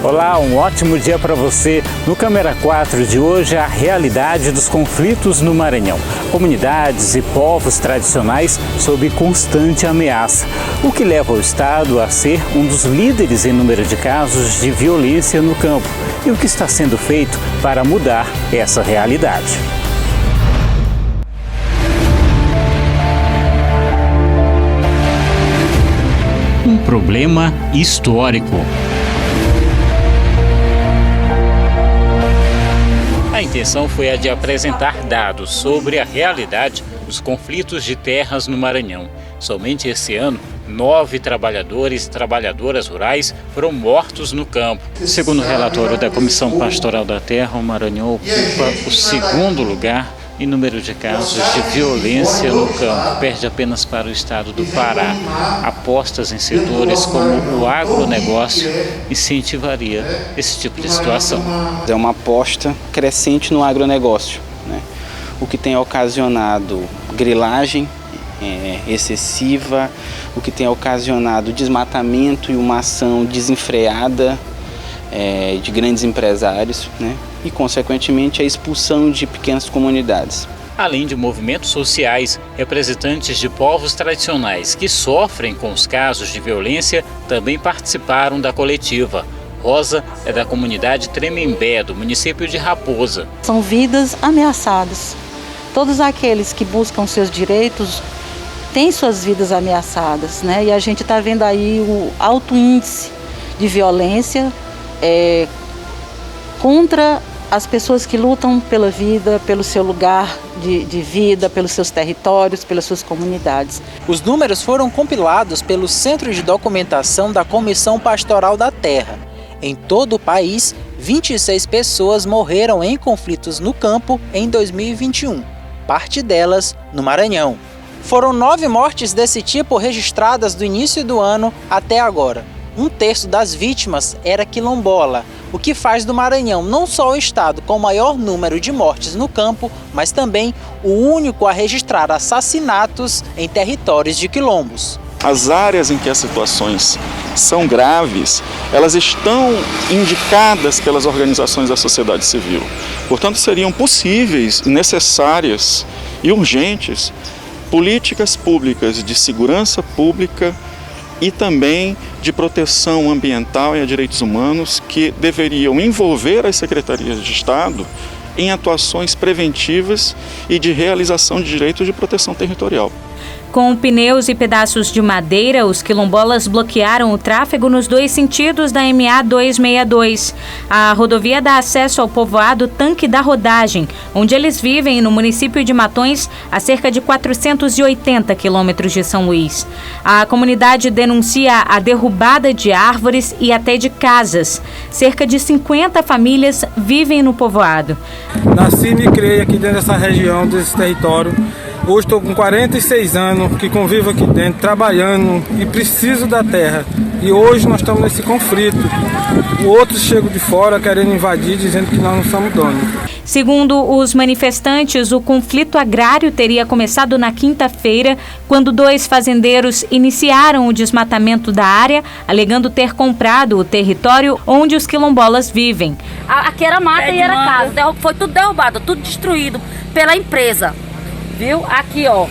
Olá, um ótimo dia para você. No Câmera 4 de hoje, a realidade dos conflitos no Maranhão. Comunidades e povos tradicionais sob constante ameaça, o que leva o Estado a ser um dos líderes em número de casos de violência no campo. E o que está sendo feito para mudar essa realidade? Um problema histórico. A intenção foi a de apresentar dados sobre a realidade dos conflitos de terras no Maranhão. Somente esse ano, 9 trabalhadores e trabalhadoras rurais foram mortos no campo. Segundo o relatório da Comissão Pastoral da Terra, o Maranhão ocupa o segundo lugar em número de casos de violência no campo, perde apenas para o estado do Pará. Apostas em setores como o agronegócio incentivaria esse tipo de situação. É uma aposta crescente no agronegócio, né? O que tem ocasionado grilagem excessiva, o que tem ocasionado desmatamento e uma ação desenfreada de grandes empresários, né? E, consequentemente, a expulsão de pequenas comunidades. Além de movimentos sociais, representantes de povos tradicionais que sofrem com os casos de violência também participaram da coletiva. Rosa é da comunidade Tremembé, do município de Raposa. São vidas ameaçadas. Todos aqueles que buscam seus direitos têm suas vidas ameaçadas, né? E a gente está vendo aí o alto índice de violência contra as pessoas que lutam pela vida, pelo seu lugar de vida, pelos seus territórios, pelas suas comunidades. Os números foram compilados pelo Centro de Documentação da Comissão Pastoral da Terra. Em todo o país, 26 pessoas morreram em conflitos no campo em 2021, parte delas no Maranhão. Foram 9 mortes desse tipo registradas do início do ano até agora. 1/3 das vítimas era quilombola, o que faz do Maranhão não só o estado com o maior número de mortes no campo, mas também o único a registrar assassinatos em territórios de quilombos. As áreas em que as situações são graves, elas estão indicadas pelas organizações da sociedade civil. Portanto, seriam possíveis, necessárias e urgentes políticas públicas de segurança pública e também de proteção ambiental e a direitos humanos que deveriam envolver as secretarias de Estado em atuações preventivas e de realização de direitos de proteção territorial. Com pneus e pedaços de madeira, os quilombolas bloquearam o tráfego nos 2 sentidos da MA 262. A rodovia dá acesso ao povoado Tanque da Rodagem, onde eles vivem no município de Matões, a cerca de 480 quilômetros de São Luís. A comunidade denuncia a derrubada de árvores e até de casas. Cerca de 50 famílias vivem no povoado. Nasci e me criei aqui dentro dessa região, desse território. Hoje estou com 46 anos, que convivo aqui dentro, trabalhando e preciso da terra. E hoje nós estamos nesse conflito. Outros chegam de fora querendo invadir, dizendo que nós não somos donos. Segundo os manifestantes, o conflito agrário teria começado na quinta-feira, quando 2 fazendeiros iniciaram o desmatamento da área, alegando ter comprado o território onde os quilombolas vivem. Aqui era mata e era casa, foi tudo derrubado, tudo destruído pela empresa. Viu? Aqui, ó.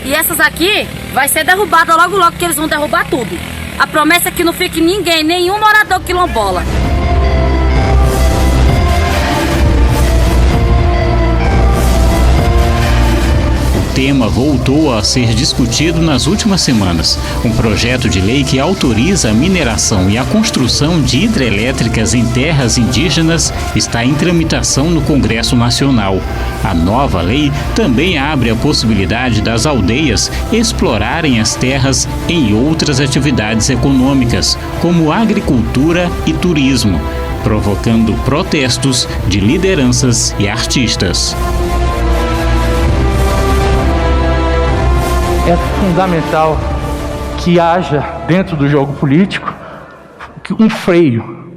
E essas aqui vai ser derrubada logo, que eles vão derrubar tudo. A promessa é que não fique ninguém, nenhum morador quilombola. O tema voltou a ser discutido nas últimas semanas. Um projeto de lei que autoriza a mineração e a construção de hidrelétricas em terras indígenas está em tramitação no Congresso Nacional. A nova lei também abre a possibilidade das aldeias explorarem as terras em outras atividades econômicas, como agricultura e turismo, provocando protestos de lideranças e artistas. É fundamental que haja dentro do jogo político um freio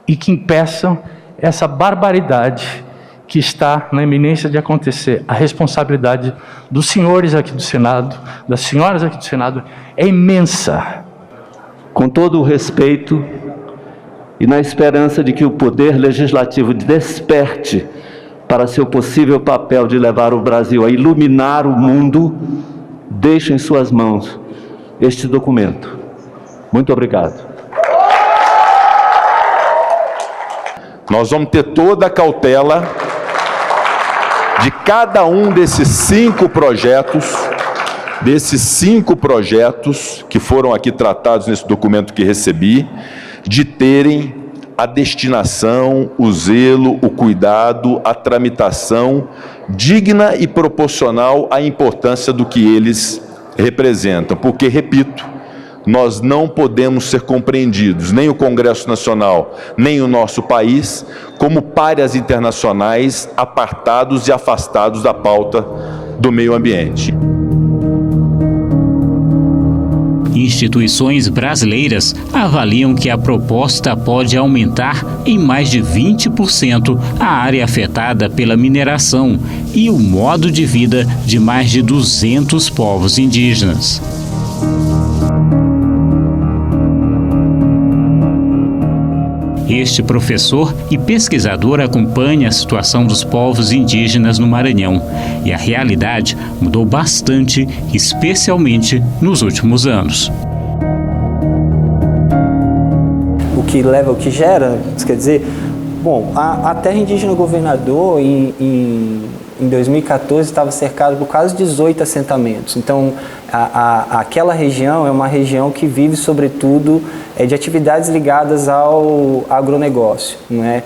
e que impeçam essa barbaridade que está na iminência de acontecer. A responsabilidade dos senhores aqui do Senado, das senhoras aqui do Senado, é imensa. Com todo o respeito e na esperança de que o Poder Legislativo desperte para seu possível papel de levar o Brasil a iluminar o mundo, deixo em suas mãos este documento. Muito obrigado. Nós vamos ter toda a cautela de cada um desses 5 projetos que foram aqui tratados nesse documento que recebi, de terem a destinação, o zelo, o cuidado, a tramitação digna e proporcional à importância do que eles representam. Porque, repito, nós não podemos ser compreendidos, nem o Congresso Nacional, nem o nosso país, como párias internacionais apartados e afastados da pauta do meio ambiente. Instituições brasileiras avaliam que a proposta pode aumentar em mais de 20% a área afetada pela mineração e o modo de vida de mais de 200 povos indígenas. Este professor e pesquisador acompanha a situação dos povos indígenas no Maranhão e a realidade mudou bastante, especialmente nos últimos anos. O que gera, quer dizer, bom, a terra indígena Governador em 2014 estava cercada por quase 18 assentamentos. Então, aquela região é uma região que vive, sobretudo, de atividades ligadas ao agronegócio, né?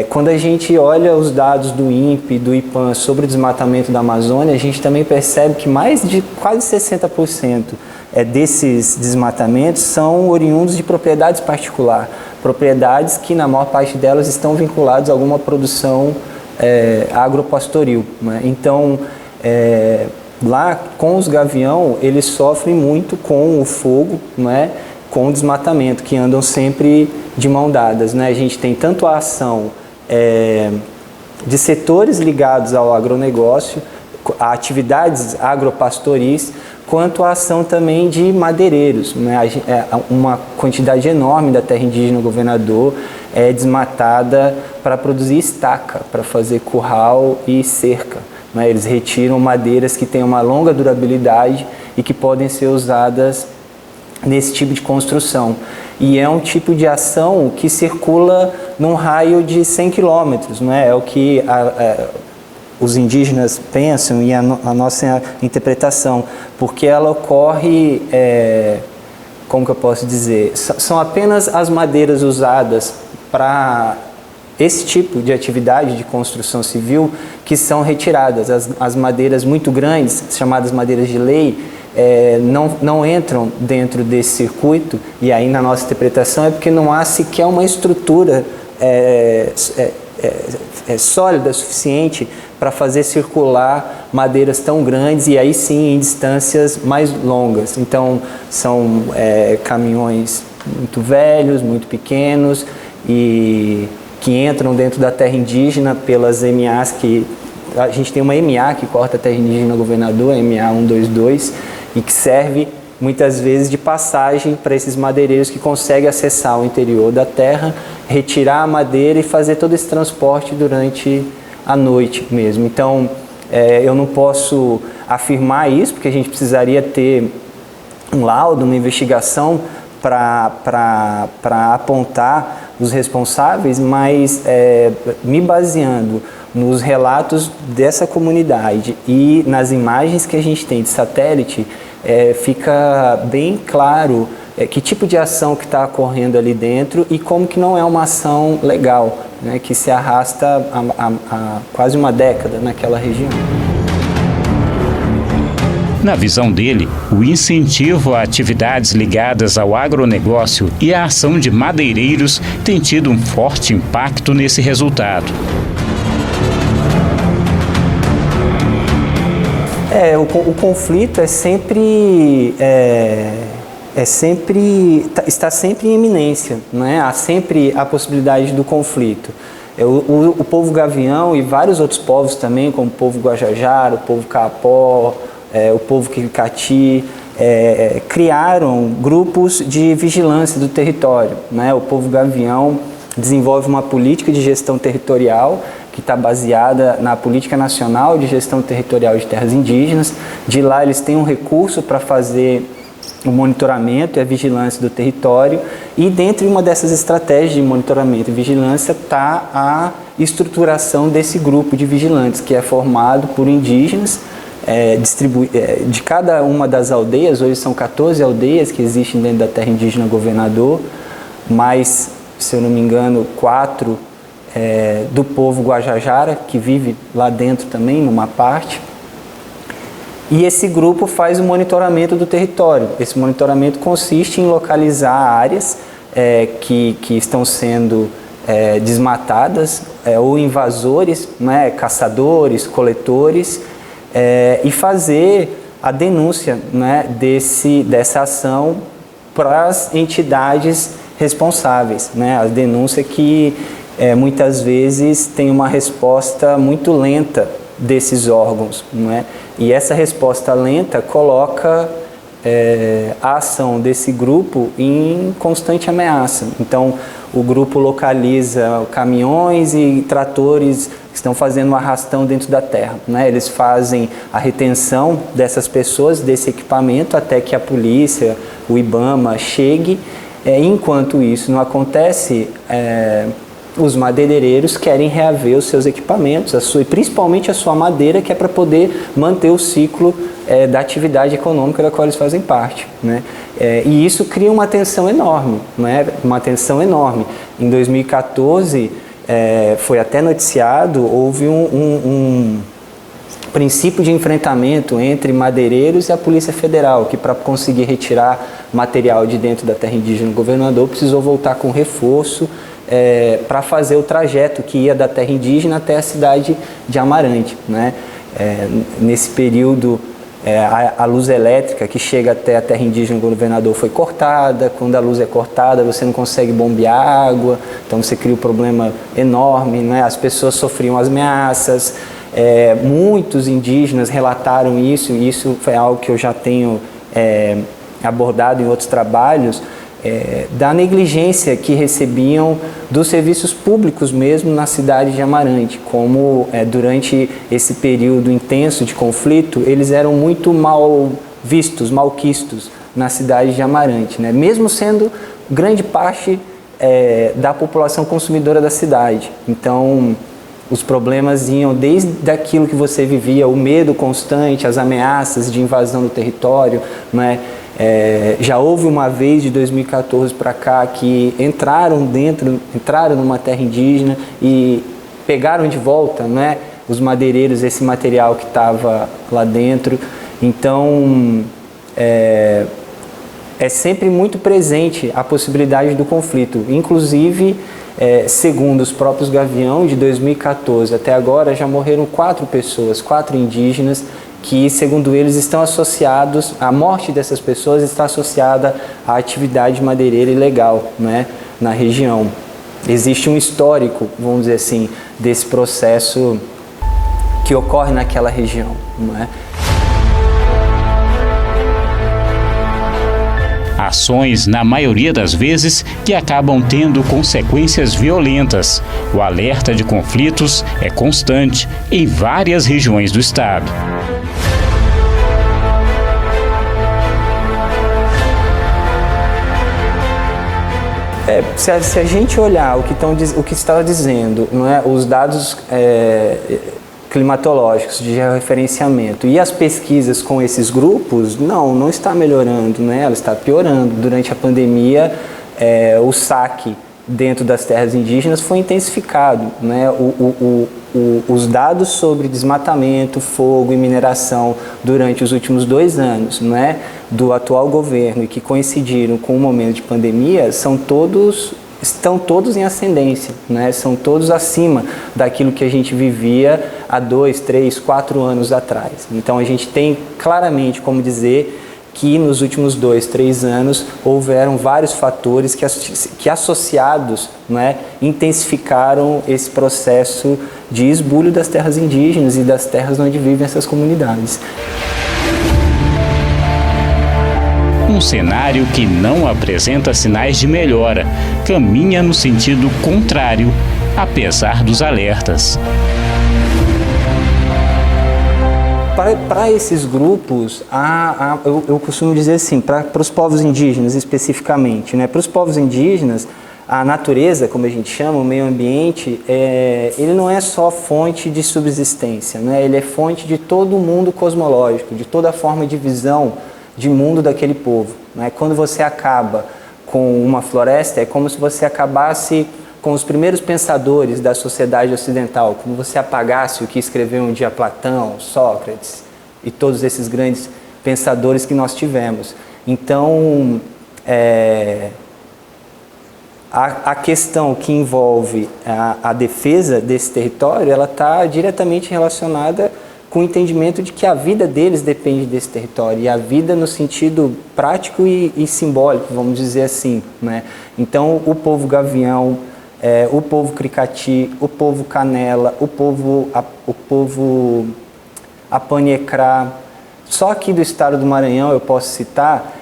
Quando a gente olha os dados do INPE e do IPAM sobre o desmatamento da Amazônia, a gente também percebe que mais de quase 60% desses desmatamentos são oriundos de propriedades particulares, propriedades que, na maior parte delas, estão vinculadas a alguma produção agropastoril, né? Então, lá com os gavião, eles sofrem muito com o fogo, né? Com o desmatamento, que andam sempre de mão dadas, né? A gente tem tanto a ação de setores ligados ao agronegócio, a atividades agropastoris, quanto a ação também de madeireiros, né? Uma quantidade enorme da terra indígena Governador é desmatada para produzir estaca, para fazer curral e cerca, né? Eles retiram madeiras que têm uma longa durabilidade e que podem ser usadas nesse tipo de construção. E é um tipo de ação que circula num raio de 100 quilômetros, não é? É o que os indígenas pensam e a nossa interpretação, porque ela ocorre, como que eu posso dizer, são apenas as madeiras usadas para esse tipo de atividade de construção civil que são retiradas. As madeiras muito grandes, chamadas madeiras de lei, não entram dentro desse circuito, e aí na nossa interpretação é porque não há sequer uma estrutura sólida suficiente para fazer circular madeiras tão grandes, e aí sim em distâncias mais longas. Então são caminhões muito velhos, muito pequenos, e que entram dentro da terra indígena pelas MAs, que a gente tem uma MA que corta a terra indígena Governador, a MA 122, e que serve muitas vezes de passagem para esses madeireiros que conseguem acessar o interior da terra, retirar a madeira e fazer todo esse transporte durante a noite mesmo. Então, eu não posso afirmar isso, porque a gente precisaria ter um laudo, uma investigação para apontar os responsáveis, mas me baseando nos relatos dessa comunidade e nas imagens que a gente tem de satélite, fica bem claro que tipo de ação que está ocorrendo ali dentro e como que não é uma ação legal, né, que se arrasta há quase uma década naquela região. Na visão dele, o incentivo a atividades ligadas ao agronegócio e a ação de madeireiros tem tido um forte impacto nesse resultado. O conflito está sempre em iminência, né? Há sempre a possibilidade do conflito. O povo gavião e vários outros povos também, como o povo guajajara, o povo caapó, o povo quiricati, criaram grupos de vigilância do território, né? O povo gavião desenvolve uma política de gestão territorial que está baseada na Política Nacional de Gestão Territorial de Terras Indígenas. De lá eles têm um recurso para fazer o monitoramento e a vigilância do território, e dentro de uma dessas estratégias de monitoramento e vigilância está a estruturação desse grupo de vigilantes, que é formado por indígenas de cada uma das aldeias. Hoje são 14 aldeias que existem dentro da terra indígena Governador, mais, se eu não me engano, 4 do povo Guajajara, que vive lá dentro também, numa parte. E esse grupo faz o monitoramento do território. Esse monitoramento consiste em localizar áreas que estão sendo desmatadas, ou invasores, né, caçadores, coletores, e fazer a denúncia, né, dessa ação para as entidades responsáveis, né? A denúncia que muitas vezes tem uma resposta muito lenta desses órgãos, não é? E essa resposta lenta coloca a ação desse grupo em constante ameaça. Então, o grupo localiza caminhões e tratores que estão fazendo um arrastão dentro da terra, né? Eles fazem a retenção dessas pessoas, desse equipamento, até que a polícia, o IBAMA, chegue. Enquanto isso não acontece, os madeireiros querem reaver os seus equipamentos, e principalmente a sua madeira, que é para poder manter o ciclo da atividade econômica da qual eles fazem parte, né? E isso cria uma tensão enorme, né? Uma tensão enorme. Em 2014, foi até noticiado, houve um princípio de enfrentamento entre madeireiros e a Polícia Federal, que para conseguir retirar material de dentro da terra indígena do Governador precisou voltar com reforço para fazer o trajeto que ia da terra indígena até a cidade de Amarante, né? Nesse período, a luz elétrica que chega até a terra indígena do Governador foi cortada. Quando a luz é cortada, você não consegue bombear água, então você cria um problema enorme, né? As pessoas sofriam as ameaças. Muitos indígenas relataram isso, e isso foi algo que eu já tenho abordado em outros trabalhos, da negligência que recebiam dos serviços públicos mesmo na cidade de Amarante, como durante esse período intenso de conflito, eles eram muito mal vistos, malquistos na cidade de Amarante, né? Mesmo sendo grande parte da população consumidora da cidade. Então, os problemas iam desde aquilo que você vivia, o medo constante, as ameaças de invasão do território, né? Já houve uma vez, de 2014 para cá, que entraram numa terra indígena e pegaram de volta, né, os madeireiros, esse material que estava lá dentro. Então, é sempre muito presente a possibilidade do conflito. Inclusive, segundo os próprios Gavião, de 2014 até agora, já morreram 4 pessoas, 4 indígenas, que, segundo eles, estão associados, a morte dessas pessoas está associada à atividade madeireira ilegal, né, na região. Existe um histórico, vamos dizer assim, desse processo que ocorre naquela região, não é? Ações, na maioria das vezes, que acabam tendo consequências violentas. O alerta de conflitos é constante em várias regiões do estado. Se a gente olhar o que estava dizendo, não é, os dados climatológicos de georreferenciamento e as pesquisas com esses grupos, não está melhorando, né? Ela está piorando. Durante a pandemia, o saque dentro das terras indígenas foi intensificado, né? Os dados sobre desmatamento, fogo e mineração durante os últimos 2 anos, né, do atual governo, e que coincidiram com o momento de pandemia, estão todos em ascendência, né? São todos acima daquilo que a gente vivia há 2, 3, 4 anos atrás. Então a gente tem claramente como dizer que nos últimos 2, 3 anos houveram vários fatores que associados, né, intensificaram esse processo de esbulho das terras indígenas e das terras onde vivem essas comunidades. Um cenário que não apresenta sinais de melhora, caminha no sentido contrário, apesar dos alertas. Para esses grupos, eu costumo dizer assim, para os povos indígenas especificamente, né? Para os povos indígenas, a natureza, como a gente chama, o meio ambiente, ele não é só fonte de subsistência, né? Ele é fonte de todo o mundo cosmológico, de toda a forma de visão de mundo daquele povo, né? Quando você acaba com uma floresta, é como se você acabasse com os primeiros pensadores da sociedade ocidental, como você apagasse o que escreveu um dia Platão, Sócrates e todos esses grandes pensadores que nós tivemos. Então, a questão que envolve a defesa desse território, ela está diretamente relacionada com o entendimento de que a vida deles depende desse território, e a vida no sentido prático e simbólico, vamos dizer assim, né? Então, o povo Gavião, o povo Cricati, o povo Canela, o povo Apaniecrá, só aqui do estado do Maranhão, eu posso citar,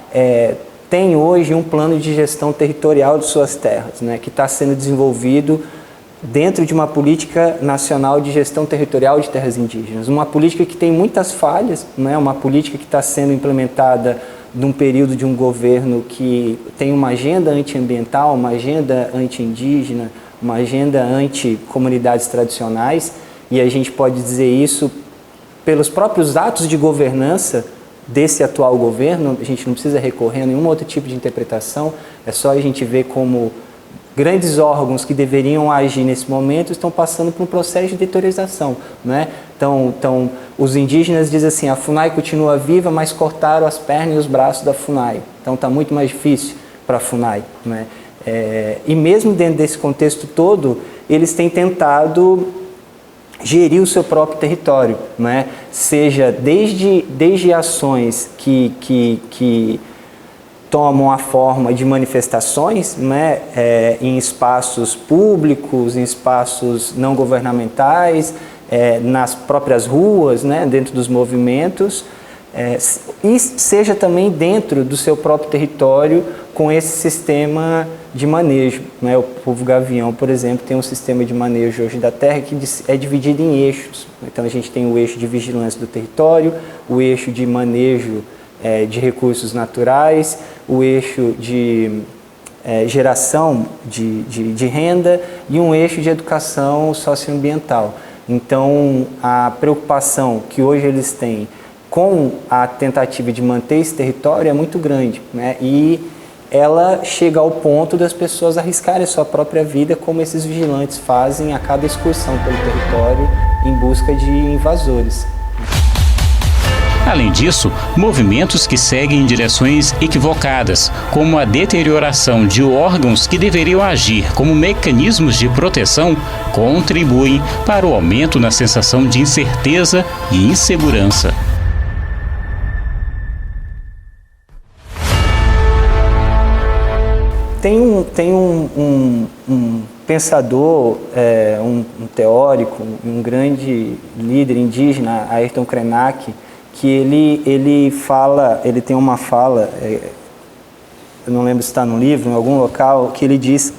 tem hoje um plano de gestão territorial de suas terras, né, que está sendo desenvolvido dentro de uma política nacional de gestão territorial de terras indígenas. Uma política que tem muitas falhas, né, uma política que está sendo implementada num período de um governo que tem uma agenda antiambiental, uma agenda anti-indígena, uma agenda anti-comunidades tradicionais, e a gente pode dizer isso pelos próprios atos de governança desse atual governo. A gente não precisa recorrer a nenhum outro tipo de interpretação, é só a gente ver como grandes órgãos que deveriam agir nesse momento estão passando por um processo de deteriorização, né? Então, os indígenas dizem assim, a FUNAI continua viva, mas cortaram as pernas e os braços da FUNAI. Então está muito mais difícil para a FUNAI, né? E mesmo dentro desse contexto todo, eles têm tentado gerir o seu próprio território, né? Seja desde ações que tomam a forma de manifestações, né, em espaços públicos, em espaços não governamentais, nas próprias ruas, né, dentro dos movimentos, e seja também dentro do seu próprio território com esse sistema de manejo, né? O povo Gavião, por exemplo, tem um sistema de manejo hoje da terra que é dividido em eixos. Então a gente tem o eixo de vigilância do território, o eixo de manejo de recursos naturais, o eixo de geração de renda e um eixo de educação socioambiental. Então, a preocupação que hoje eles têm com a tentativa de manter esse território é muito grande, né? E ela chega ao ponto das pessoas arriscarem a sua própria vida, como esses vigilantes fazem a cada excursão pelo território em busca de invasores. Além disso, movimentos que seguem em direções equivocadas, como a deterioração de órgãos que deveriam agir como mecanismos de proteção, contribuem para o aumento na sensação de incerteza e insegurança. Tem um pensador, um teórico, um grande líder indígena, Ayrton Krenak, que ele tem uma fala, eu não lembro se está no livro, em algum local, que ele diz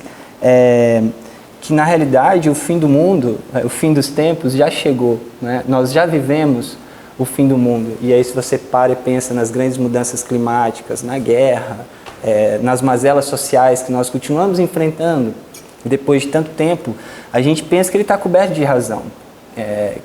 que na realidade o fim do mundo, o fim dos tempos já chegou, né? Nós já vivemos o fim do mundo. E aí se você para e pensa nas grandes mudanças climáticas, na guerra, nas mazelas sociais que nós continuamos enfrentando, depois de tanto tempo, a gente pensa que ele está coberto de razão,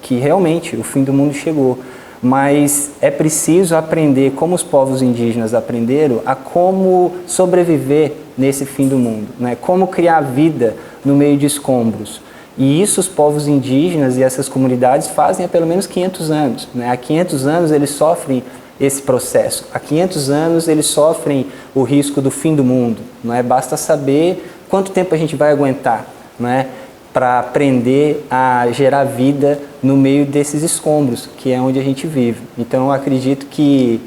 que realmente o fim do mundo chegou. Mas é preciso aprender, como os povos indígenas aprenderam, a como sobreviver nesse fim do mundo, né? Como criar vida no meio de escombros. E isso os povos indígenas e essas comunidades fazem há pelo menos 500 anos, né? Há 500 anos eles sofrem esse processo. Há 500 anos eles sofrem o risco do fim do mundo, não é? Basta saber quanto tempo a gente vai aguentar, não é? Para aprender a gerar vida no meio desses escombros, que é onde a gente vive. Então eu acredito que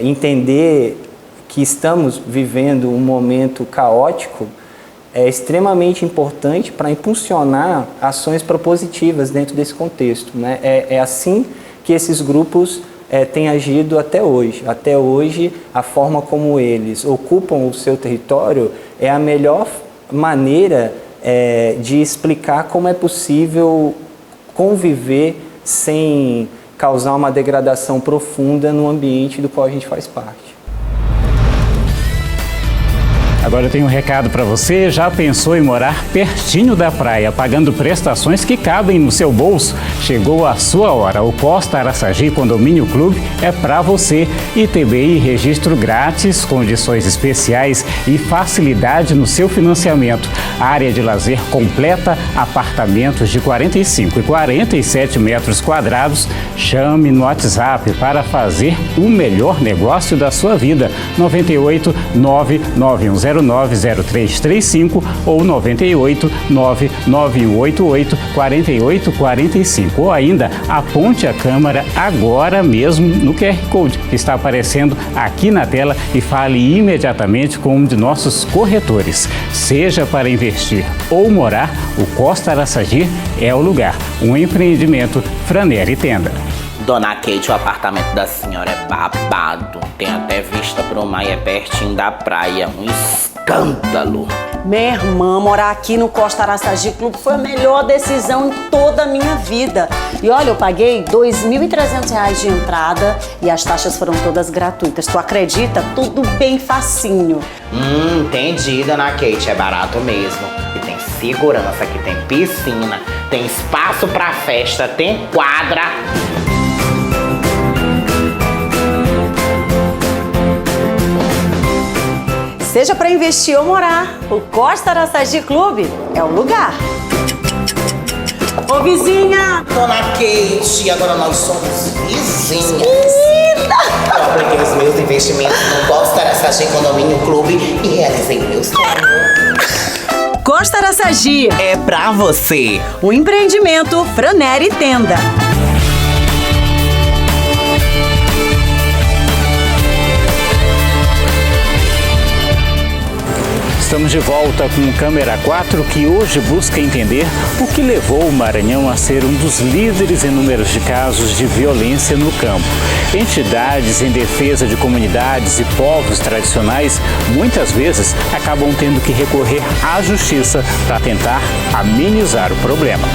entender que estamos vivendo um momento caótico é extremamente importante para impulsionar ações propositivas dentro desse contexto, né? É assim que esses grupos tem agido até hoje. Até hoje, a forma como eles ocupam o seu território é a melhor maneira de explicar como é possível conviver sem causar uma degradação profunda no ambiente do qual a gente faz parte. Agora eu tenho um recado para você. Já pensou em morar pertinho da praia, pagando prestações que cabem no seu bolso? Chegou a sua hora. O Costa Araçagi Condomínio Clube é para você. ITBI, registro grátis, condições especiais e facilidade no seu financiamento. Área de lazer completa, apartamentos de 45 e 47 metros quadrados. Chame no WhatsApp para fazer o melhor negócio da sua vida. 98 99109 0335 ou 98 99188 4845, ou ainda aponte a câmera agora mesmo no QR Code que está aparecendo aqui na tela e fale imediatamente com um de nossos corretores. Seja para investir ou morar, o Costa Araçagi é o lugar. Um empreendimento Franer e Tenda. Dona Kate, o apartamento da senhora é babado. Tem até vista pro mar e é pertinho da praia. Um escândalo. Minha irmã, morar aqui no Costa Araçagi Clube foi a melhor decisão em toda a minha vida. E olha, eu paguei R$ 2.300 de entrada e as taxas foram todas gratuitas. Tu acredita? Tudo bem facinho. Entendi, Dona Kate. É barato mesmo. E tem segurança, aqui tem piscina, tem espaço pra festa, tem quadra. Seja para investir ou morar, o Costa Araçagi Clube é o lugar. Ô vizinha! Dona Kate, agora nós somos vizinhas. Linda! Eu apliquei os meus investimentos no Costa Araçagi Condomínio Clube e realizei meu sonho. Costa Araçagi é pra você. O empreendimento Franer e Tenda. Estamos de volta com o Câmera 4, que hoje busca entender o que levou o Maranhão a ser um dos líderes em números de casos de violência no campo. Entidades em defesa de comunidades e povos tradicionais muitas vezes acabam tendo que recorrer à justiça para tentar amenizar o problema.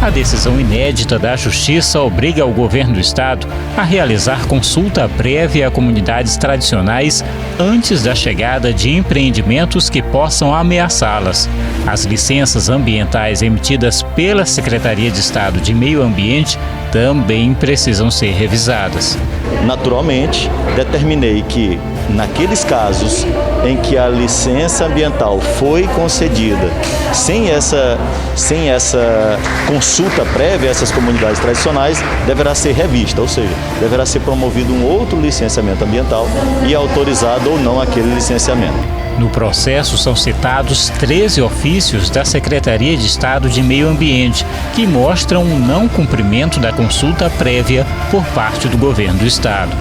A decisão inédita da Justiça obriga o governo do estado a realizar consulta prévia a comunidades tradicionais antes da chegada de empreendimentos que possam ameaçá-las. As licenças ambientais emitidas pela Secretaria de Estado de Meio Ambiente também precisam ser revisadas. Naturalmente, determinei que, naqueles casos em que a licença ambiental foi concedida sem essa consulta prévia a essas comunidades tradicionais, deverá ser revista, ou seja, deverá ser promovido um outro licenciamento ambiental e autorizado ou não aquele licenciamento. No processo são citados 13 ofícios da Secretaria de Estado de Meio Ambiente, que mostram o não cumprimento da consulta prévia por parte do governo do estado.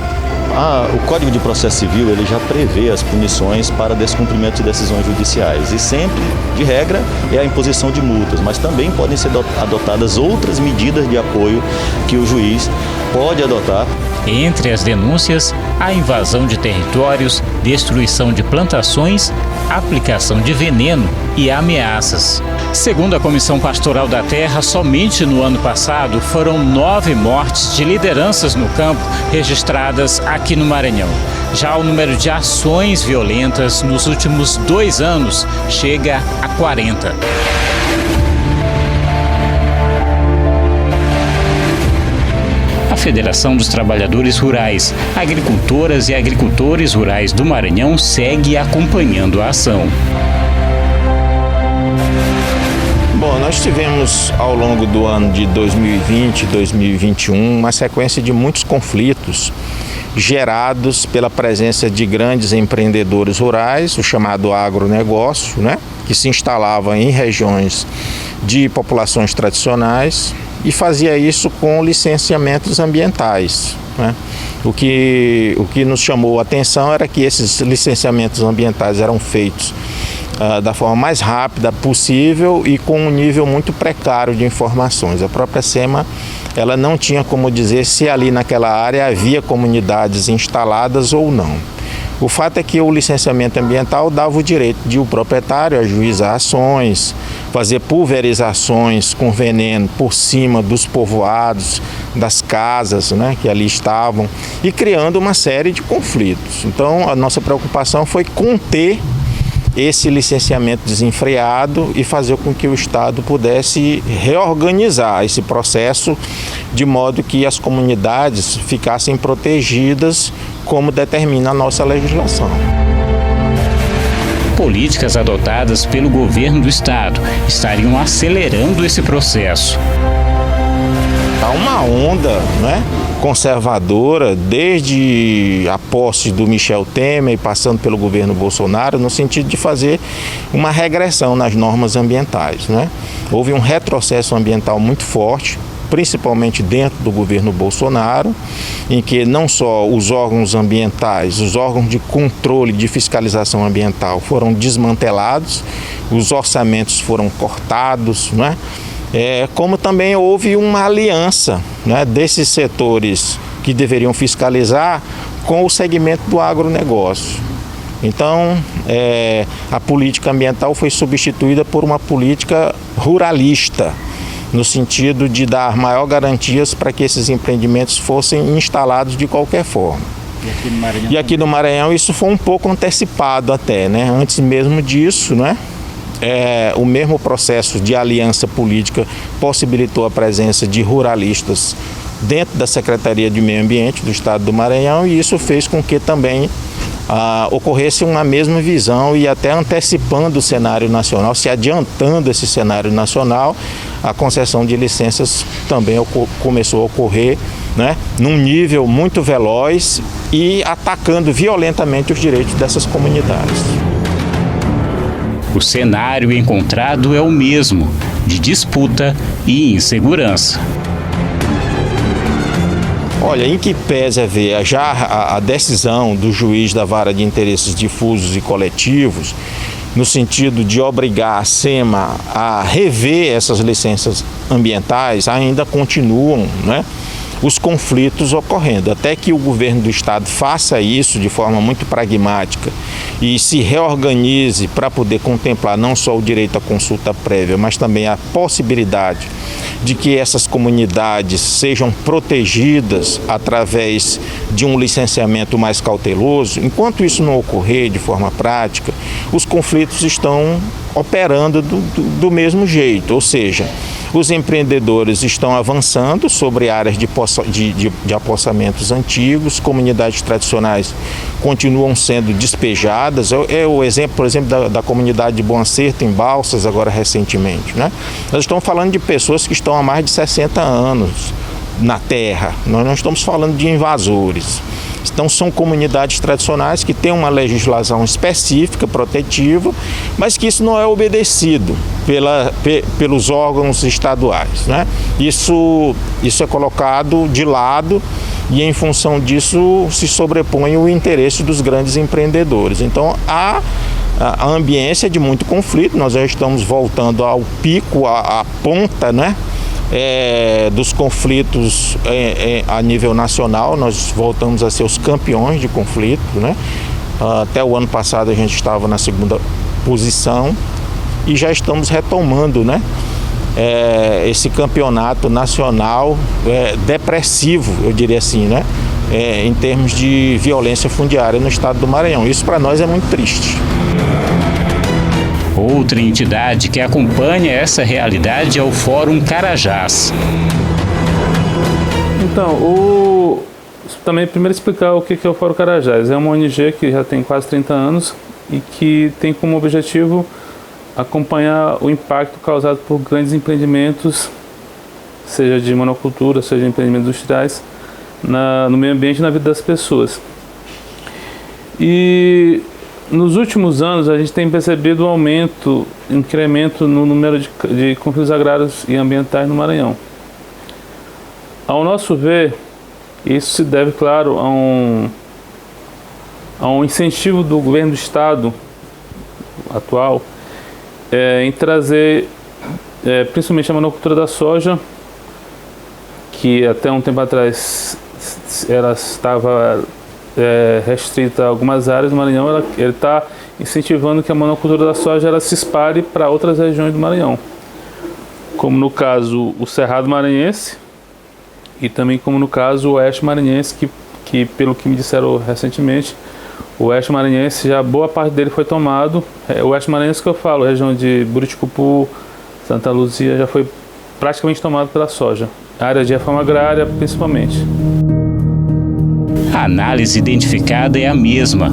O Código de Processo Civil ele já prevê as punições para descumprimento de decisões judiciais e sempre, de regra, é a imposição de multas, mas também podem ser adotadas outras medidas de apoio que o juiz pode adotar. Entre as denúncias, a invasão de territórios, destruição de plantações, aplicação de veneno e ameaças. Segundo a Comissão Pastoral da Terra, somente no ano passado foram 9 mortes de lideranças no campo registradas aqui no Maranhão. Já o número de ações violentas nos últimos 2 anos chega a 40. A Federação dos Trabalhadores Rurais, agricultoras e agricultores rurais do Maranhão segue acompanhando a ação. Bom, nós tivemos ao longo do ano de 2020 e 2021 uma sequência de muitos conflitos gerados pela presença de grandes empreendedores rurais, o chamado agronegócio, que se instalava em regiões de populações tradicionais e fazia isso com licenciamentos ambientais. O que nos chamou a atenção era que esses licenciamentos ambientais eram feitos da forma mais rápida possível e com um nível muito precário de informações. A própria SEMA ela não tinha como dizer se ali naquela área havia comunidades instaladas ou não. O fato é que o licenciamento ambiental dava o direito de o proprietário ajuizar ações, fazer pulverizações com veneno por cima dos povoados, das casas, né, que ali estavam, e criando uma série de conflitos. Então, a nossa preocupação foi conter esse licenciamento desenfreado e fazer com que o Estado pudesse reorganizar esse processo de modo que as comunidades ficassem protegidas como determina a nossa legislação. Políticas adotadas pelo governo do Estado estariam acelerando esse processo. Há uma onda, né, conservadora, desde a posse do Michel Temer, passando pelo governo Bolsonaro, no sentido de fazer uma regressão nas normas ambientais, né? Houve um retrocesso ambiental muito forte, principalmente dentro do governo Bolsonaro, em que não só os órgãos ambientais, os órgãos de controle de fiscalização ambiental foram desmantelados, os orçamentos foram cortados, né? Como também houve uma aliança, né, desses setores que deveriam fiscalizar com o segmento do agronegócio. Então, a política ambiental foi substituída por uma política ruralista, no sentido de dar maior garantias para que esses empreendimentos fossem instalados de qualquer forma. E aqui no Maranhão isso foi um pouco antecipado até, né? Antes mesmo disso, né? O mesmo processo de aliança política possibilitou a presença de ruralistas dentro da Secretaria de Meio Ambiente do Estado do Maranhão, e isso fez com que também ocorresse uma mesma visão e até antecipando o cenário nacional, se adiantando esse cenário nacional, a concessão de licenças também começou a ocorrer, né, num nível muito veloz e atacando violentamente os direitos dessas comunidades. O cenário encontrado é o mesmo, de disputa e insegurança. Olha, em que pese haver já a decisão do juiz da Vara de Interesses Difusos e Coletivos, no sentido de obrigar a SEMA a rever essas licenças ambientais, ainda continuam, né, os conflitos ocorrendo. Até que o governo do Estado faça isso de forma muito pragmática e se reorganize para poder contemplar não só o direito à consulta prévia, mas também a possibilidade de que essas comunidades sejam protegidas através de um licenciamento mais cauteloso. Enquanto isso não ocorrer de forma prática, os conflitos estão operando do mesmo jeito, ou seja, os empreendedores estão avançando sobre áreas de apossamentos antigos, comunidades tradicionais continuam sendo despejadas. O exemplo, por exemplo, da comunidade de Bom Acerto, em Balsas, agora recentemente, né? Nós estamos falando de pessoas que estão há mais de 60 anos na terra, nós não estamos falando de invasores. Então são comunidades tradicionais que têm uma legislação específica, protetiva, mas que isso não é obedecido pelos órgãos estaduais, né? Isso é colocado de lado e em função disso se sobrepõe o interesse dos grandes empreendedores. Então a ambiência é de muito conflito, nós já estamos voltando ao pico, à ponta, né, dos conflitos a nível nacional. Nós voltamos a ser os campeões de conflito, né? Até o ano passado a gente estava na segunda posição e já estamos retomando, né, esse campeonato nacional depressivo, eu diria assim, né, em termos de violência fundiária no estado do Maranhão. Isso para nós é muito triste. Outra entidade que acompanha essa realidade é o Fórum Carajás. Então, também primeiro explicar o que é o Fórum Carajás. É uma ONG que já tem quase 30 anos e que tem como objetivo acompanhar o impacto causado por grandes empreendimentos, seja de monocultura, seja de empreendimentos industriais, no meio ambiente e na vida das pessoas. E nos últimos anos a gente tem percebido um incremento no número de conflitos agrários e ambientais no Maranhão. Ao nosso ver, isso se deve, claro, a um incentivo do governo do estado atual em trazer principalmente a monocultura da soja, que até um tempo atrás ela estava restrita a algumas áreas do Maranhão, ele está incentivando que a monocultura da soja ela se espalhe para outras regiões do Maranhão, como no caso o Cerrado Maranhense e também como no caso o Oeste Maranhense, que pelo que me disseram recentemente, o Oeste Maranhense já boa parte dele foi tomado. O Oeste Maranhense que eu falo, a região de Buriticupu, Santa Luzia, já foi praticamente tomado pela soja. A área de reforma agrária principalmente. A análise identificada é a mesma: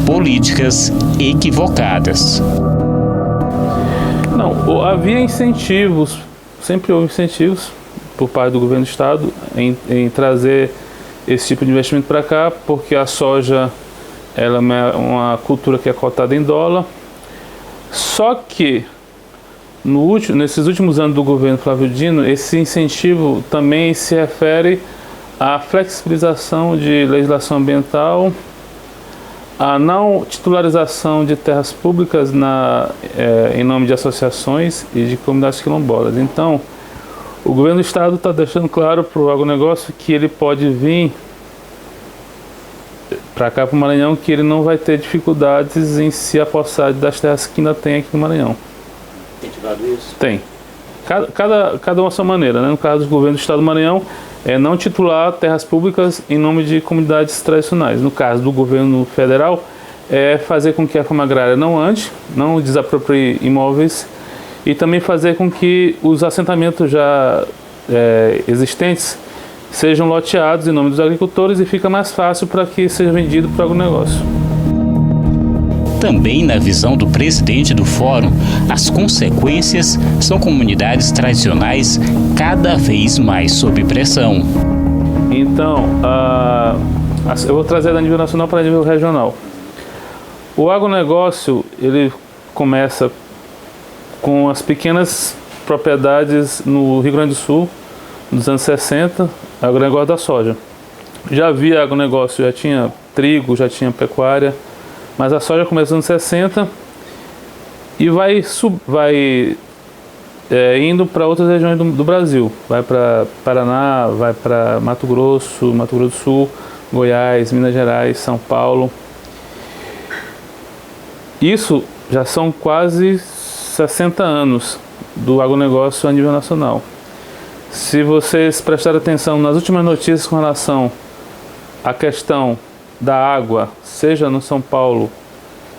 políticas equivocadas. Não, havia incentivos, sempre houve incentivos por parte do governo do estado em trazer esse tipo de investimento para cá, porque a soja ela é uma cultura que é cotada em dólar. Só que nesses últimos anos do governo Flávio Dino, esse incentivo também se refere à flexibilização de legislação ambiental, a não titularização de terras públicas em nome de associações e de comunidades quilombolas. Então, o governo do estado está deixando claro para o agronegócio que ele pode vir para cá, para o Maranhão, que ele não vai ter dificuldades em se apossar das terras que ainda tem aqui no Maranhão. Tem. Cada uma a sua maneira, né? No caso do governo do estado do Maranhão, é não titular terras públicas em nome de comunidades tradicionais. No caso do governo federal, é fazer com que a reforma agrária não ande, não desaproprie imóveis e também fazer com que os assentamentos já existentes sejam loteados em nome dos agricultores e fica mais fácil para que seja vendido para o agronegócio. Também na visão do presidente do fórum, as consequências são comunidades tradicionais cada vez mais sob pressão. Então, eu vou trazer da nível nacional para nível regional. O agronegócio, ele começa com as pequenas propriedades no Rio Grande do Sul, nos anos 60, agronegócio da soja. Já havia agronegócio, já tinha trigo, já tinha pecuária, mas a soja começou nos anos 60 e vai indo para outras regiões do Brasil. Vai para Paraná, vai para Mato Grosso do Sul, Goiás, Minas Gerais, São Paulo. Isso já são quase 60 anos do agronegócio a nível nacional. Se vocês prestarem atenção nas últimas notícias com relação à questão da água, seja no São Paulo,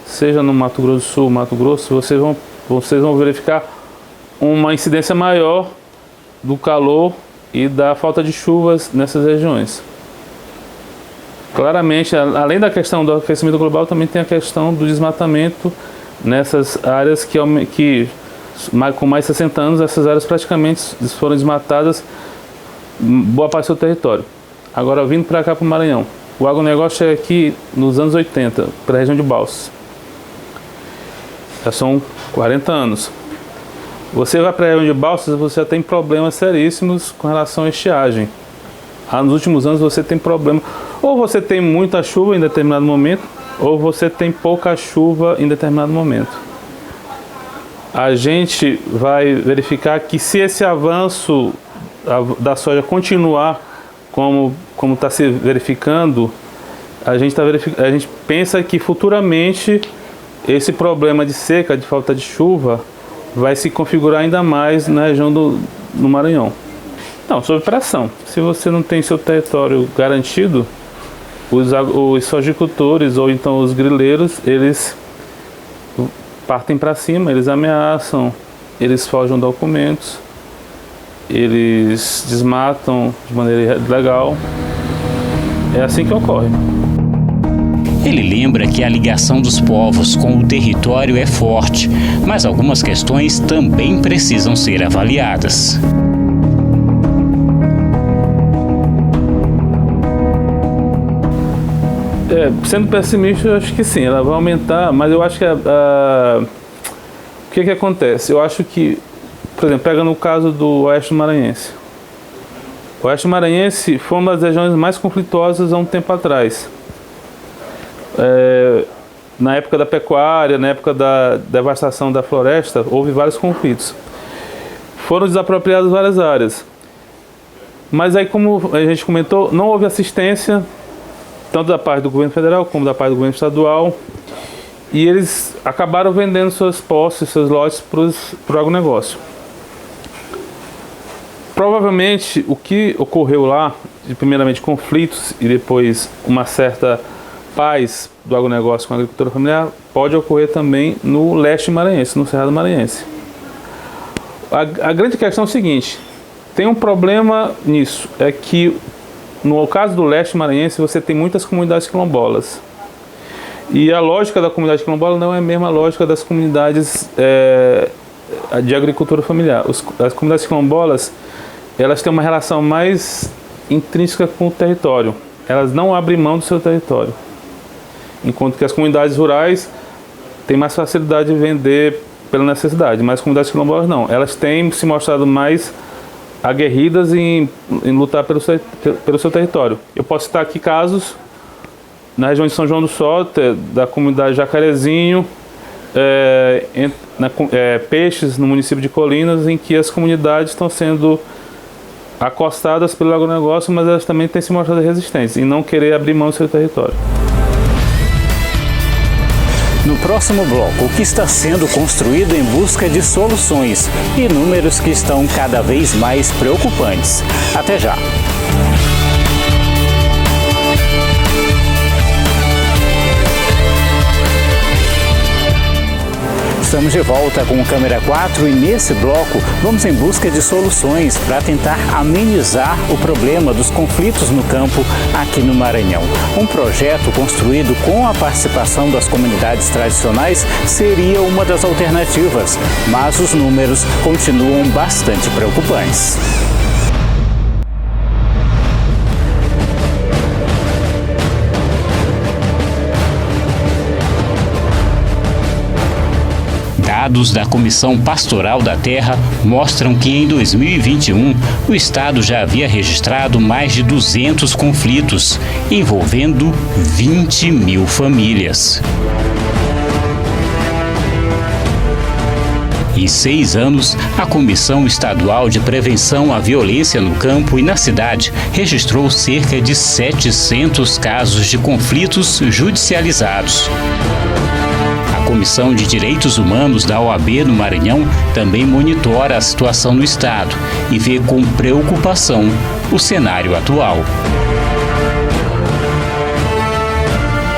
seja no Mato Grosso do Sul, Mato Grosso, vocês vão verificar uma incidência maior do calor e da falta de chuvas nessas regiões. Claramente, além da questão do aquecimento global, também tem a questão do desmatamento nessas áreas que com mais de 60 anos, essas áreas praticamente foram desmatadas, boa parte do seu território. Agora, vindo para cá, para o Maranhão, o agronegócio é aqui nos anos 80, para a região de Balsas. Já são 40 anos. Você vai para a região de Balsas, você já tem problemas seríssimos com relação à estiagem. Nos últimos anos você tem problema, ou você tem muita chuva em determinado momento, ou você tem pouca chuva em determinado momento. A gente vai verificar que se esse avanço da soja continuar como está se verificando, a gente pensa que futuramente esse problema de seca, de falta de chuva, vai se configurar ainda mais na região do Maranhão. Não, sob pressão. Se você não tem seu território garantido, os sojicultores ou então os grileiros, eles partem para cima, eles ameaçam, eles forjam documentos, eles desmatam de maneira ilegal. É assim que ocorre. Ele lembra que a ligação dos povos com o território é forte, mas algumas questões também precisam ser avaliadas. Sendo pessimista, eu acho que sim, ela vai aumentar, mas eu acho que o que acontece? Eu acho que, por exemplo, pega no caso do Oeste Maranhense. O Oeste Maranhense foi uma das regiões mais conflituosas há um tempo atrás. Na época da pecuária, na época da devastação da floresta, houve vários conflitos. Foram desapropriadas várias áreas. Mas aí, como a gente comentou, não houve assistência, tanto da parte do governo federal como da parte do governo estadual, e eles acabaram vendendo suas posses, seus lotes para o agronegócio. Provavelmente, o que ocorreu lá, primeiramente conflitos e depois uma certa paz do agronegócio com a agricultura familiar, pode ocorrer também no leste maranhense, no Cerrado Maranhense. A grande questão é o seguinte, tem um problema nisso, é que no caso do leste maranhense você tem muitas comunidades quilombolas. E a lógica da comunidade quilombola não é a mesma lógica das comunidades de agricultura familiar. As comunidades quilombolas, elas têm uma relação mais intrínseca com o território. Elas não abrem mão do seu território. Enquanto que as comunidades rurais têm mais facilidade de vender pela necessidade, mas as comunidades quilombolas não. Elas têm se mostrado mais aguerridas em lutar pelo seu território. Eu posso citar aqui casos na região de São João do Soter, da comunidade Jacarezinho, Peixes, no município de Colinas, em que as comunidades estão sendo acostadas pelo agronegócio, mas elas também têm se mostrado resistentes em não querer abrir mão do seu território. No próximo bloco, o que está sendo construído em busca de soluções e números que estão cada vez mais preocupantes. Até já! Estamos de volta com o Câmera 4 e nesse bloco vamos em busca de soluções para tentar amenizar o problema dos conflitos no campo aqui no Maranhão. Um projeto construído com a participação das comunidades tradicionais seria uma das alternativas, mas os números continuam bastante preocupantes. Dados da Comissão Pastoral da Terra mostram que em 2021 o Estado já havia registrado mais de 200 conflitos, envolvendo 20 mil famílias. Em 6 anos, a Comissão Estadual de Prevenção à Violência no Campo e na Cidade registrou cerca de 700 casos de conflitos judicializados. A Comissão de Direitos Humanos da OAB no Maranhão também monitora a situação no Estado e vê com preocupação o cenário atual.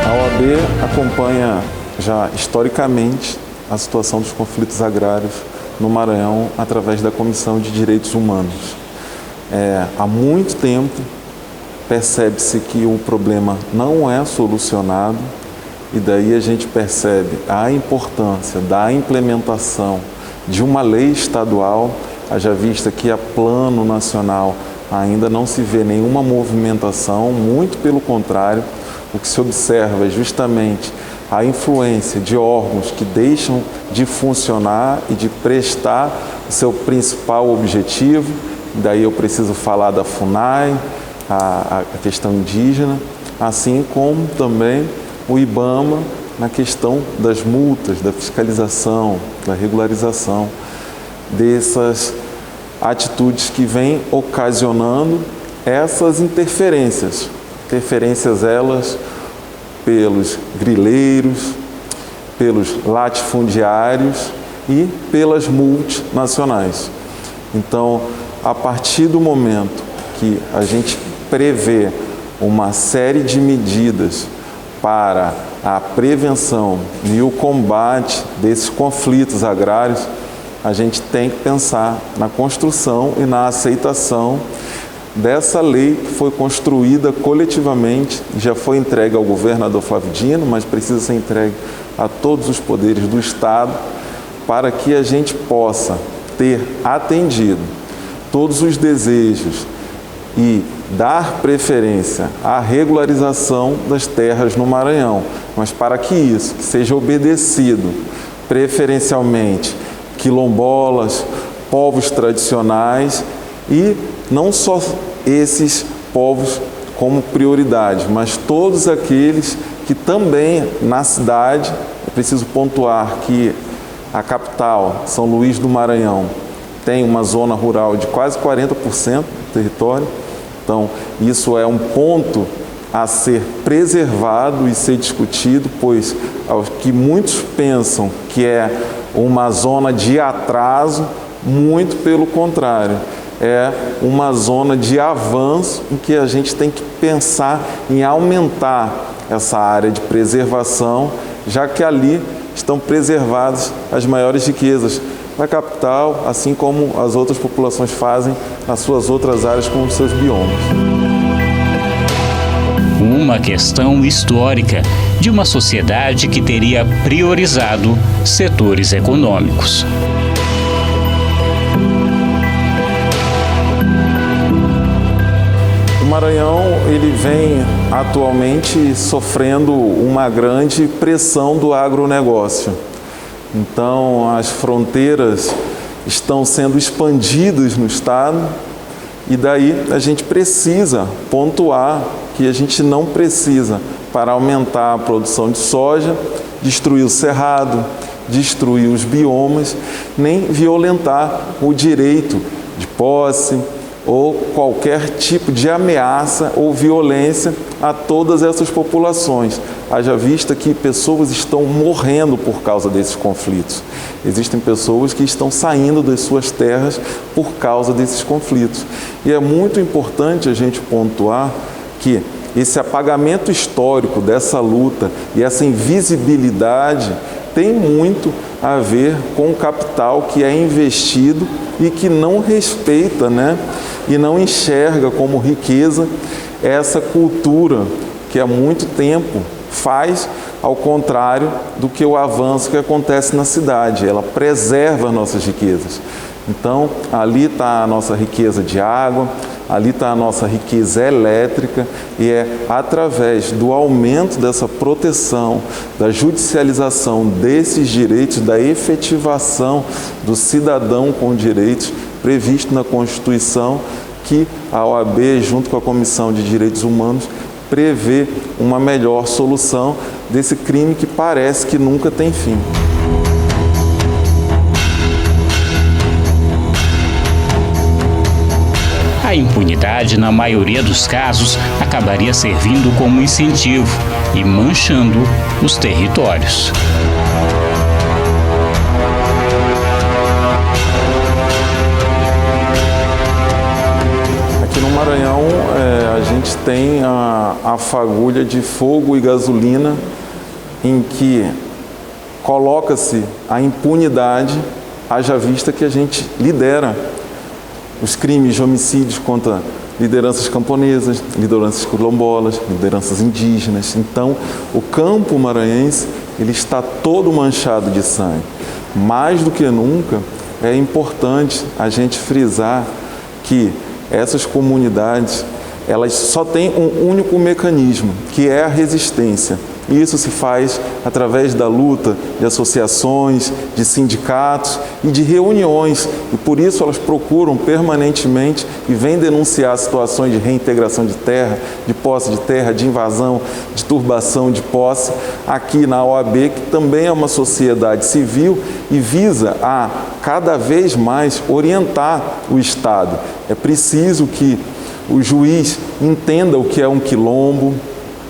A OAB acompanha já historicamente a situação dos conflitos agrários no Maranhão através da Comissão de Direitos Humanos. Há muito tempo percebe-se que o problema não é solucionado. E daí a gente percebe a importância da implementação de uma lei estadual, haja vista que a plano nacional ainda não se vê nenhuma movimentação, muito pelo contrário, o que se observa é justamente a influência de órgãos que deixam de funcionar e de prestar o seu principal objetivo. Daí eu preciso falar da FUNAI, a questão indígena, assim como também o IBAMA na questão das multas, da fiscalização, da regularização dessas atitudes que vêm ocasionando essas interferências. Interferências elas pelos grileiros, pelos latifundiários e pelas multinacionais. Então, a partir do momento que a gente prevê uma série de medidas para a prevenção e o combate desses conflitos agrários, a gente tem que pensar na construção e na aceitação dessa lei que foi construída coletivamente, já foi entregue ao governador Flávio Dino, mas precisa ser entregue a todos os poderes do Estado, para que a gente possa ter atendido todos os desejos e dar preferência à regularização das terras no Maranhão, mas para que isso seja obedecido preferencialmente quilombolas, povos tradicionais e não só esses povos como prioridade, mas todos aqueles que também na cidade, é preciso pontuar que a capital, São Luís do Maranhão, tem uma zona rural de quase 40% do território. Então, isso é um ponto a ser preservado e ser discutido, pois ao que muitos pensam que é uma zona de atraso, muito pelo contrário, é uma zona de avanço em que a gente tem que pensar em aumentar essa área de preservação, já que ali estão preservadas as maiores riquezas da capital, assim como as outras populações fazem nas suas outras áreas com os seus biomas. Uma questão histórica de uma sociedade que teria priorizado setores econômicos. O Maranhão ele vem atualmente sofrendo uma grande pressão do agronegócio. Então, as fronteiras estão sendo expandidas no estado e daí a gente precisa pontuar que a gente não precisa, para aumentar a produção de soja, destruir o cerrado, destruir os biomas, nem violentar o direito de posse ou qualquer tipo de ameaça ou violência a todas essas populações. Haja vista que pessoas estão morrendo por causa desses conflitos. Existem pessoas que estão saindo das suas terras por causa desses conflitos. E é muito importante a gente pontuar que esse apagamento histórico dessa luta e essa invisibilidade tem muito a ver com o capital que é investido e que não respeita, e não enxerga como riqueza essa cultura que há muito tempo faz ao contrário do que o avanço que acontece na cidade. Ela preserva as nossas riquezas. Então, ali está a nossa riqueza de água, ali está a nossa riqueza elétrica e é através do aumento dessa proteção, da judicialização desses direitos, da efetivação do cidadão com direitos previsto na Constituição que a OAB, junto com a Comissão de Direitos Humanos, prevê uma melhor solução desse crime que parece que nunca tem fim. A impunidade, na maioria dos casos, acabaria servindo como incentivo e manchando os territórios. Aqui no Maranhão, a gente tem a fagulha de fogo e gasolina, em que coloca-se a impunidade, haja vista que a gente lidera os crimes de homicídios contra lideranças camponesas, lideranças quilombolas, lideranças indígenas. Então, o campo maranhense ele está todo manchado de sangue. Mais do que nunca, é importante a gente frisar que essas comunidades elas só têm um único mecanismo, que é a resistência. E isso se faz através da luta de associações, de sindicatos e de reuniões. E por isso elas procuram permanentemente e vêm denunciar situações de reintegração de terra, de posse de terra, de invasão, de turbação de posse, aqui na OAB, que também é uma sociedade civil e visa a cada vez mais orientar o Estado. É preciso que o juiz entenda o que é um quilombo,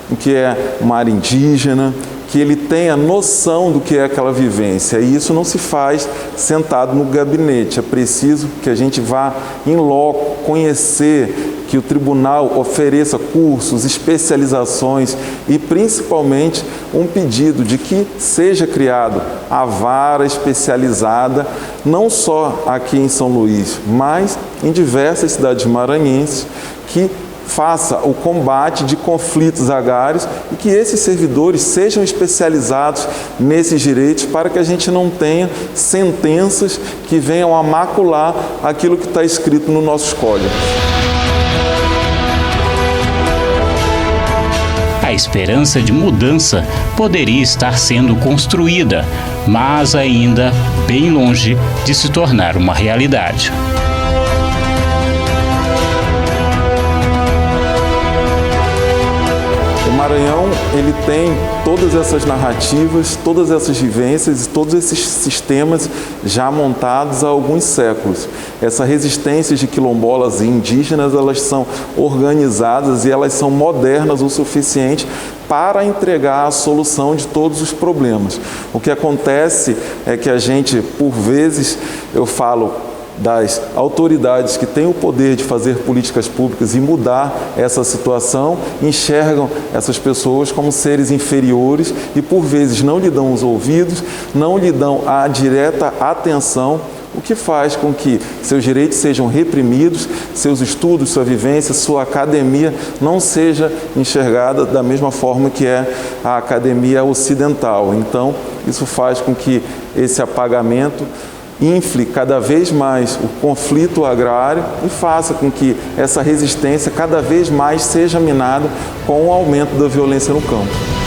o que é uma área indígena, que ele tenha noção do que é aquela vivência. E isso não se faz sentado no gabinete. É preciso que a gente vá em loco, conhecer, que o tribunal ofereça cursos, especializações e, principalmente, um pedido de que seja criado a vara especializada, não só aqui em São Luís, mas em diversas cidades maranhenses, que faça o combate de conflitos agrários e que esses servidores sejam especializados nesses direitos para que a gente não tenha sentenças que venham a macular aquilo que está escrito nos nossos códigos. A esperança de mudança poderia estar sendo construída, mas ainda bem longe de se tornar uma realidade. O Maranhão, ele tem todas essas narrativas, todas essas vivências e todos esses sistemas já montados há alguns séculos. Essas resistências de quilombolas e indígenas, elas são organizadas e elas são modernas o suficiente para entregar a solução de todos os problemas. O que acontece é que a gente, por vezes, eu falo das autoridades que têm o poder de fazer políticas públicas e mudar essa situação, enxergam essas pessoas como seres inferiores e, por vezes, não lhe dão os ouvidos, não lhe dão a direta atenção, o que faz com que seus direitos sejam reprimidos, seus estudos, sua vivência, sua academia não seja enxergada da mesma forma que é a academia ocidental. Então, isso faz com que esse apagamento infle cada vez mais o conflito agrário e faça com que essa resistência cada vez mais seja minada com o aumento da violência no campo.